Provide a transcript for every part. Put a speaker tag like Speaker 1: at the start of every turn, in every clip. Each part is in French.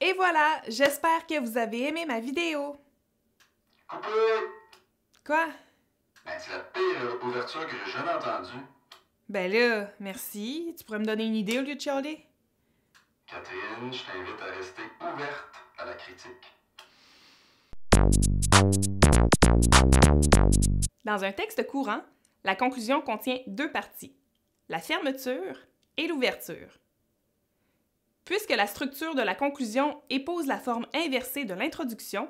Speaker 1: Et voilà, j'espère que vous avez aimé ma vidéo.
Speaker 2: Coupé!
Speaker 1: Quoi?
Speaker 2: Ben, c'est la pire ouverture que j'ai jamais entendue.
Speaker 1: Ben là, merci. Tu pourrais me donner une idée au lieu de chialer?
Speaker 2: Catherine, je t'invite à rester ouverte à la critique.
Speaker 1: Dans un texte courant, la conclusion contient deux parties, la fermeture et l'ouverture. Puisque la structure de la conclusion épouse la forme inversée de l'introduction,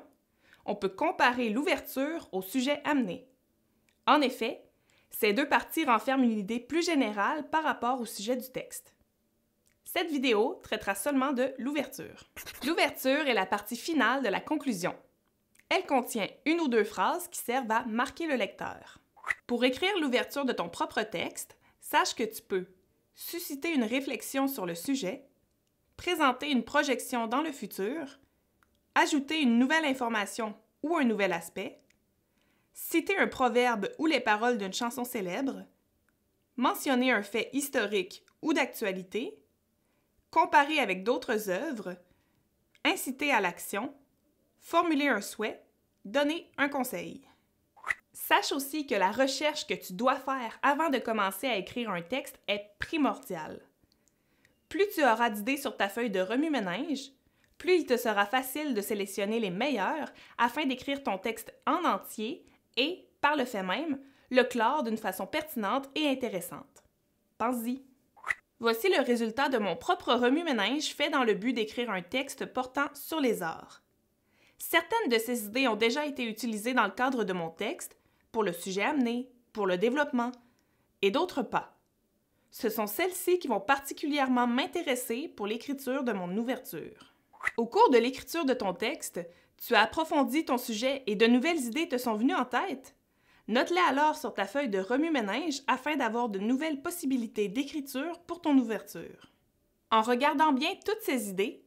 Speaker 1: on peut comparer l'ouverture au sujet amené. En effet, ces deux parties renferment une idée plus générale par rapport au sujet du texte. Cette vidéo traitera seulement de l'ouverture. L'ouverture est la partie finale de la conclusion. Elle contient une ou deux phrases qui servent à marquer le lecteur. Pour écrire l'ouverture de ton propre texte, sache que tu peux susciter une réflexion sur le sujet, présenter une projection dans le futur, ajouter une nouvelle information ou un nouvel aspect, citer un proverbe ou les paroles d'une chanson célèbre, mentionner un fait historique ou d'actualité, comparer avec d'autres œuvres, inciter à l'action, formuler un souhait, donner un conseil. Sache aussi que la recherche que tu dois faire avant de commencer à écrire un texte est primordiale. Plus tu auras d'idées sur ta feuille de remue-ménage, plus il te sera facile de sélectionner les meilleures afin d'écrire ton texte en entier et, par le fait même, le clore d'une façon pertinente et intéressante. Pense-y. Voici le résultat de mon propre remue-ménage fait dans le but d'écrire un texte portant sur les arts. Certaines de ces idées ont déjà été utilisées dans le cadre de mon texte, pour le sujet amené, pour le développement, et d'autres pas. Ce sont celles-ci qui vont particulièrement m'intéresser pour l'écriture de mon ouverture. Au cours de l'écriture de ton texte, tu as approfondi ton sujet et de nouvelles idées te sont venues en tête. Note-les alors sur ta feuille de remue-ménage afin d'avoir de nouvelles possibilités d'écriture pour ton ouverture. En regardant bien toutes ces idées,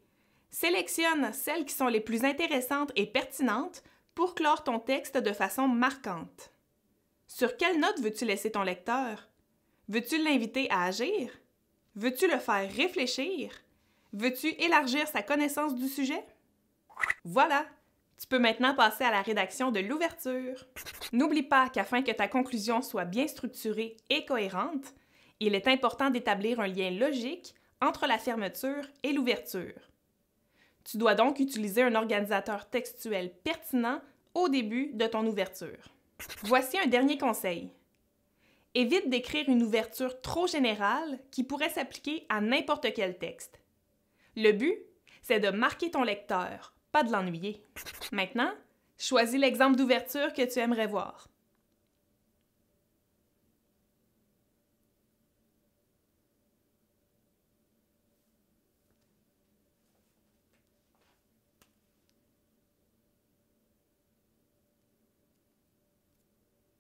Speaker 1: sélectionne celles qui sont les plus intéressantes et pertinentes pour clore ton texte de façon marquante. Sur quelle note veux-tu laisser ton lecteur? Veux-tu l'inviter à agir? Veux-tu le faire réfléchir? Veux-tu élargir sa connaissance du sujet? Voilà! Tu peux maintenant passer à la rédaction de l'ouverture. N'oublie pas qu'afin que ta conclusion soit bien structurée et cohérente, il est important d'établir un lien logique entre la fermeture et l'ouverture. Tu dois donc utiliser un organisateur textuel pertinent au début de ton ouverture. Voici un dernier conseil. Évite d'écrire une ouverture trop générale qui pourrait s'appliquer à n'importe quel texte. Le but, c'est de marquer ton lecteur, pas de l'ennuyer. Maintenant, choisis l'exemple d'ouverture que tu aimerais voir.